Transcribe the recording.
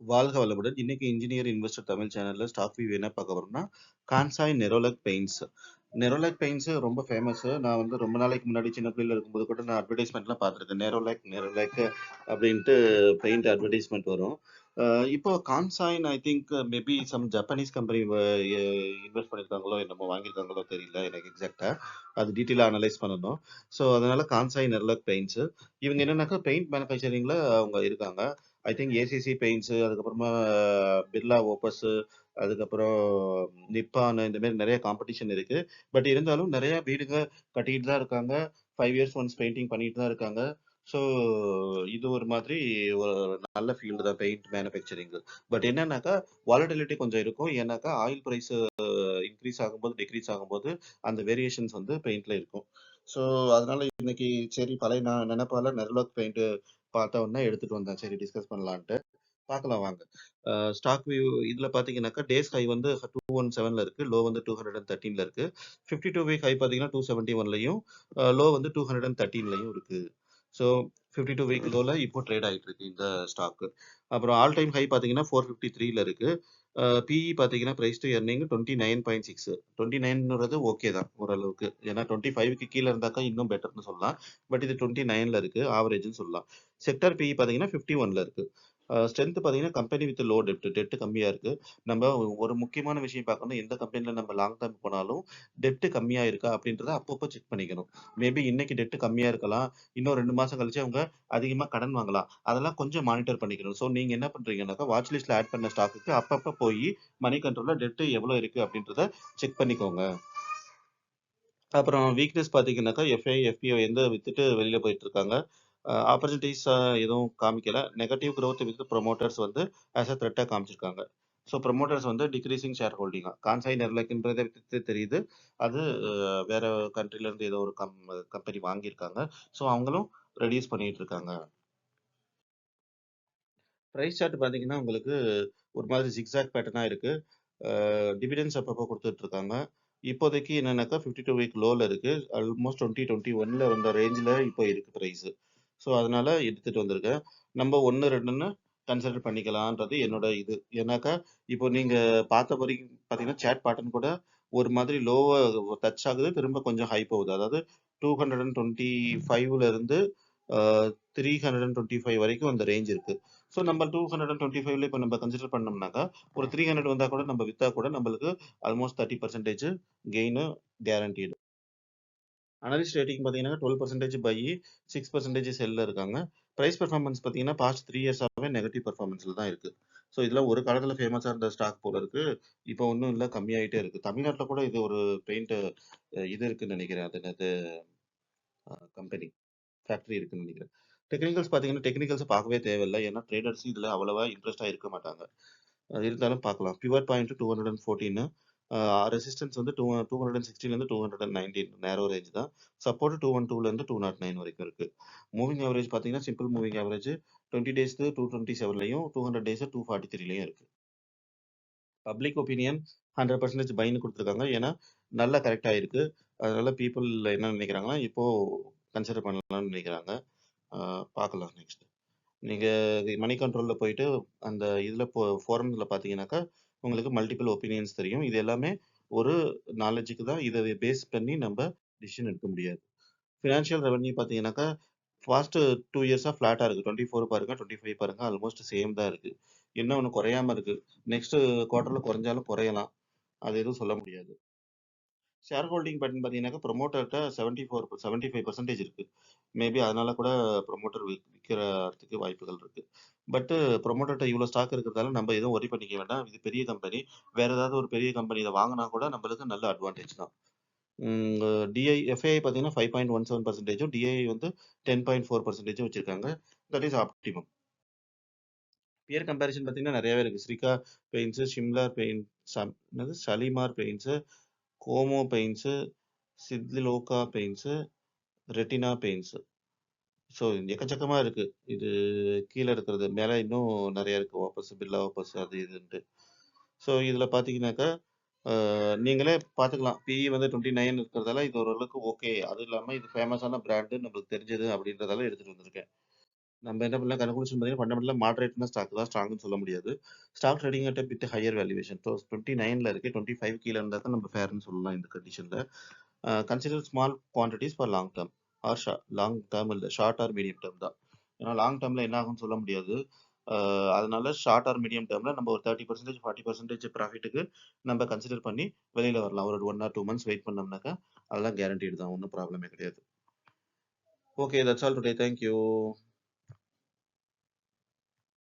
வாழ்க வளமுடன். இன்னைக்கு இன்ஜினியர் இன்வெஸ்டர் தமிழ் சேனல்ல ஸ்டாக் வியூ என்ன பார்க்க வரோம்னா, Kansai Nerolac paints. Nerolac paints ரொம்ப ஃபேமஸ். நான் வந்து ரொம்ப நாளைக்கு முன்னாடி சின்ன பிள்ளையில இருக்கும்போது கூட நான் அட்வர்டைஸ்மெண்ட்லாம் பார்த்துருக்கேன். நெரோலாக் நெரோலாக் அப்படின்ட்டு பெயிண்ட் அட்வர்டைஸ்மெண்ட் வரும். இப்போ கான்சாய்ன்னு I think maybe some Japanese company invest பண்ணியிருக்காங்களோ என்னமோ வாங்கியிருக்காங்களோ தெரியல எனக்கு எக்ஸாக்ட்டா. அது டீட்டெயிலா அனலைஸ் பண்ணணும். ஸோ அதனால கான்சாய் நெரோலாக் பெயிண்ட்ஸ். இவங்க என்னன்னாக்கா பெயிண்ட் மேனுஃபேக்சரிங்ல அவங்க இருக்காங்க. ஐ திங்க் ஏசிசி பெயிண்ட்ஸ், அதுக்கப்புறமா பிர்லா ஓப்பஸ், அதுக்கப்புறம் நிப்பான், இந்த மாதிரி நிறைய காம்படிஷன் இருக்கு. பட் இருந்தாலும் நிறைய வீடுங்க கட்டிட்டு தான் இருக்காங்க. 5 இயர்ஸ் ஒன்ஸ் பெயிண்டிங் பண்ணிட்டு தான் இருக்காங்க. ஸோ இது ஒரு மாதிரி ஒரு நல்ல ஃபீல்டு தான் பெயிண்ட் மேனுஃபேக்சரிங். பட் என்னன்னாக்கா வாலட்டிலிட்டி கொஞ்சம் இருக்கும். ஏன்னாக்கா ஆயில் பிரைஸ் இன்க்ரீஸ் ஆகும்போது டிக்ரீஸ் ஆகும்போது அந்த வேரியேஷன்ஸ் வந்து பெயிண்ட்ல இருக்கும். ஸோ அதனால இன்னைக்கு சரி பழைய நினைப்பால நெர்லாக் பெயிண்ட் பார்த்த உடனே எடுத்துட்டு வந்தேன். சரி டிஸ்கஸ் பண்ணலான்ட்டு. பார்க்கலாம் வாங்க. ஸ்டாக் வியூ இதுல பார்த்தீங்கன்னாக்கா, டேஸ் ஹை வந்து 217ல இருக்கு. லோ வந்து 213ல இருக்கு. 52 வீக் ஹை பார்த்தீங்கன்னா 271லயும், லோ வந்து 213லயும் இருக்கு. ஸோ 52 வீக் லோல இப்போ ட்ரேட் ஆயிட்டு இருக்கு இந்த ஸ்டாக். அப்புறம் ஆல் டைம் ஹை பார்த்தீங்கன்னா 453ல இருக்கு. பிஇ பார்த்தீங்கன்னா பிரைஸ் டு எர்னிங் 29.6. 29ன்றது ஓகே தான் ஓரளவுக்கு. ஏன்னா 25க்கு கீழ இருந்தாக்கா இன்னும் பெட்டர்னு சொல்லலாம். பட் இது 29ல இருக்கு. ஆவரேஜ்னு சொல்லலாம். செக்டார் பிஇ பார்த்தீங்கன்னா 51ல இருக்கு. ஸ்ட்ரென்த் பார்த்தீங்கன்னா கம்பெனி வித் லோ டெப்ட். டெப்ட் கம்மியா இருக்கு. நம்ம ஒரு முக்கியமான விஷயம் பார்க்கணும். எந்த கம்பெனில நம்ம லாங் டர்ம் போனாலும் டெப்ட் கம்மியா இருக்கா அப்படின்றத அப்பப்போ செக் பண்ணிக்கணும். மேபி இன்னைக்கு டெப்ட் கம்மியா இருக்கலாம். இன்னும் 2 மாசம் கழிச்சு அவங்க அதிகமா கடன் வாங்கலாம். அதெல்லாம் கொஞ்சம் மானிட்டர் பண்ணிக்கணும். ஸோ நீங்க என்ன பண்றீங்கன்னாக்கா, வாட்ச் லிஸ்ட்ல ஆட் பண்ண ஸ்டாக்குக்கு அப்பப்ப போயி மணி கண்ட்ரோல்ல டெப்ட் எவ்வளோ இருக்கு அப்படின்றத செக் பண்ணிக்கோங்க. அப்புறம் வீக்னஸ் பார்த்தீங்கன்னாக்கா, எஃப்ஐ, எஃபிஓ எந்த வித்துட்டு வெளியில போயிட்டு இருக்காங்க. ஆப்பர்ச்சுனிட்டீஸ் எதுவும் காமிக்கல. நெகட்டிவ் குரோத் வித் ப்ரொமோட்டர்ஸ் வந்து ஆஸ் அ த்ரெட்டா காமிச்சிருக்காங்க. ஸோ ப்ரொமோட்டர்ஸ் வந்து டிக்ரீசிங் ஷேர் ஹோல்டிங்கா. கான்சாய் நெர்லக்ன்றதே தெரியுது. அது வேற கண்ட்ரில இருந்து ஏதோ ஒரு கம்பெனி வாங்கியிருக்காங்க. ஸோ அவங்களும் ரெடியூஸ் பண்ணிட்டு இருக்காங்க. பிரைஸ் சார்ட் பார்த்தீங்கன்னா, உங்களுக்கு ஒரு மாதிரி ஜிக்ஸாக் பேட்டர்னா இருக்கு. டிவிடெண்ட்ஸ் அப்பப்போ குடுத்துட்டு இருக்காங்க. இப்போதைக்கு என்னன்னாக்கா 52 வீக் லோல இருக்கு. ஆல்மோஸ்ட் 2021ல வந்த ரேஞ்ச்ல இப்போ இருக்கு பிரைஸ். ஸோ அதனால எடுத்துட்டு வந்திருக்கேன். நம்ம 1, 2ன்னு கன்சிடர் பண்ணிக்கலான்றது என்னோட இது. ஏன்னாக்கா, இப்போ நீங்க பார்த்த வரைக்கும் பார்த்தீங்கன்னா, சாட் பேட்டர்ன் கூட ஒரு மாதிரி லோவா டச் ஆகுது. திரும்ப கொஞ்சம் ஹை போகுது. அதாவது 225ல இருந்து அ 325 வரைக்கும் அந்த ரேஞ்ச் இருக்கு. ஸோ நம்ம 225ல இப்ப நம்ம கன்சிடர் பண்ணோம்னாக்கா, ஒரு 300 வந்தா கூட நம்ம வித்தா கூட நம்மளுக்கு almost 30% gain guaranteed. Analyst rating பார்த்தீங்கன்னா 12% பை, 6% செல்ல இருக்காங்க. பிரைஸ் பெர்ஃபார்மன்ஸ் பார்த்தீங்கன்னா பாஸ்ட் 3 இயர்ஸாவே நெகட்டிவ் பெர்ஃபார்மன்ஸ்ல தான் இருக்கு. ஸோ இதெல்லாம் ஒரு காலத்துல ஃபேமஸா இருந்த ஸ்டாக் போல இருக்கு. இப்போ ஒண்ணும் இல்ல கம்மியாயிட்டே இருக்கு. தமிழ்நாட்டுல கூட இது ஒரு பெயிண்ட் இது இருக்குன்னு நினைக்கிறேன். அது என்னது கம்பெனி ஃபேக்டரி இருக்குன்னு நினைக்கிறேன். டெக்னிக்கல்ஸ் பார்த்தீங்கன்னா, டெக்னிக்கல்ஸ் பார்க்கவே தேவையில்ல. ஏன்னா ட்ரேடர்ஸ் இதுல அவ்வளவா இன்ட்ரெஸ்டா இருக்க மாட்டாங்க. இருந்தாலும் பார்க்கலாம். பிவர் பாயிண்ட் 214. ரெசிஸ்டன்ஸ் வந்து 216லேருந்து 219 நேரோ ரேஞ்ச் தான். சப்போர்ட் 212லேருந்து 209 வரைக்கும் இருக்கு. மூவிங் ஆவரேஜ் பார்த்தீங்கன்னா, சிம்பிள் மூவிங் ஆவரேஜ் 20 டேஸ்க்கு 227லயும், 200 டேஸ் 243லயும் இருக்கு. பப்ளிக் ஒப்பீனியன் 100% பைன்னு குடுத்துருக்காங்க. ஏன்னா, நல்லா கரெக்ட் ஆயிருக்கு. அதனால பீப்பிள் என்ன நினைக்கிறாங்கன்னா, இப்போ கன்சிடர் பண்ணலாம்னு நினைக்கிறாங்க. பார்க்கலாம் நெக்ஸ்ட். நீங்க மணி கண்ட்ரோல்ல போயிட்டு அந்த இதுல ஃபோரம்ல பார்த்தீங்கன்னாக்கா, உங்களுக்கு மல்டிபிள் ஒப்பீனியன்ஸ் தெரியும். இது எல்லாமே ஒரு நாலேட்ஜுக்கு தான். இத பேஸ் பண்ணி நம்ப டிசிஷன் எடுக்க முடியாது. ஃபினான்ஷியல் ரெவென்யூ பார்த்தீங்கன்னாக்கா, பாஸ்ட் 2 இயர்ஸா ஃப்ளாட்டா இருக்கு. 24 பாருங்க, 25 பாருங்க. ஆல்மோஸ்ட் சேம் தான் இருக்கு. என்ன ஒண்ணு குறையாம இருக்கு. நெக்ஸ்ட் குவார்ட்டர்ல குறைஞ்சாலும் குறையலாம். அது எதுவும் சொல்ல முடியாது. ஷேர் ஹோல்டிங் பட்டன் பார்த்தீங்கன்னாக்கா, ப்ரொமோட்டர்ட்ட 75% இருக்கு. மேபி அதனால கூட ப்ரொமோட்டர் விக்கிறதுக்கு வாய்ப்புகள் இருக்கு. பட் ப்ரொமோட்டர்ட்ட இவ்ளோ ஸ்டாக் இருக்கிறதால நம்ம எதுவும் வொரி பண்ணிக்க வேண்டாம். இது பெரிய கம்பெனி. வேற ஏதாவது ஒரு பெரிய கம்பெனி இத வாங்குனா கூட நம்மளுக்கு நல்ல அட்வான்டேஜ் தான். எஃப்ஐஐ பார்த்தீங்கன்னா 5.17%, டிஐஐ வந்து 10.4% வச்சிருக்காங்க. That is optimum. Peer comparison பார்த்தீங்கன்னா நெறையவே இருக்கு. ஸ்ரிகா பெயிண்ட்ஸ், ஷிம்லா பெயிண்ட், என்னது ஷாலிமார் பெயிண்ட்ஸ், கோமோ பெயிண்ட்ஸ், சித்லோகா பெயிண்ட்ஸ், ரெட்டினா பெயிண்ட்ஸ். ஸோ எக்கச்சக்கமா இருக்கு. இது கீழ இருக்கிறது. மேல இன்னும் நெறைய இருக்கு. வாபஸ், பிர்லா வாபஸ் அது இதுன்ட்டு. ஸோ இதுல பார்த்தீங்கன்னாக்கா, நீங்களே பார்த்துக்கலாம். பிஇ வந்து 29 இருக்கிறதால இது ஓரளவுக்கு ஓகே. அதுவும் இல்லாம இது ஃபேமஸான பிராண்டு நம்மளுக்கு தெரிஞ்சது அப்படின்றதால எடுத்துட்டு வந்திருக்கேன். நம்ம என்ன பண்ணலாம் கன்க்ளூஷன் பார்த்தீங்கன்னா, ஃபண்டமெண்டலா மாடரேட்டான ஸ்டாக் தான் ஸ்ட்ராங்ன்னு சொல்ல முடியாது. Stock trading at a bit higher valuation. So 29ல இருக்கு. 25 கீழ இருந்தா தான் நம்ம ஃபேர்ன்னு சொல்லலாம் இந்த கண்டிஷன்ல. Consider small quantities for long term or long term இல்ல. ஷார்ட் ஆர் மீடியம் டெர்ம் தான். ஏன்னா லாங் டெர்ம்ல என்ன ஆகும்னு சொல்ல முடியாது. அதனால ஷார்ட் ஆர் மீடியம் டெர்ம்ல நம்ம ஒரு 30% 40% ப்ராஃபிட்டுக்கு நம்ம கன்சிடர் பண்ணி வெளியில வரலாம். ஒரு 1 ஆர் 2 மந்த்ஸ் வெயிட் பண்ணோம்னாக்கா, அதெல்லாம் கேரண்டீடு தான். ஒண்ணும் ப்ராப்ளமே கிடையாது. Okay, that's all today. Thank you.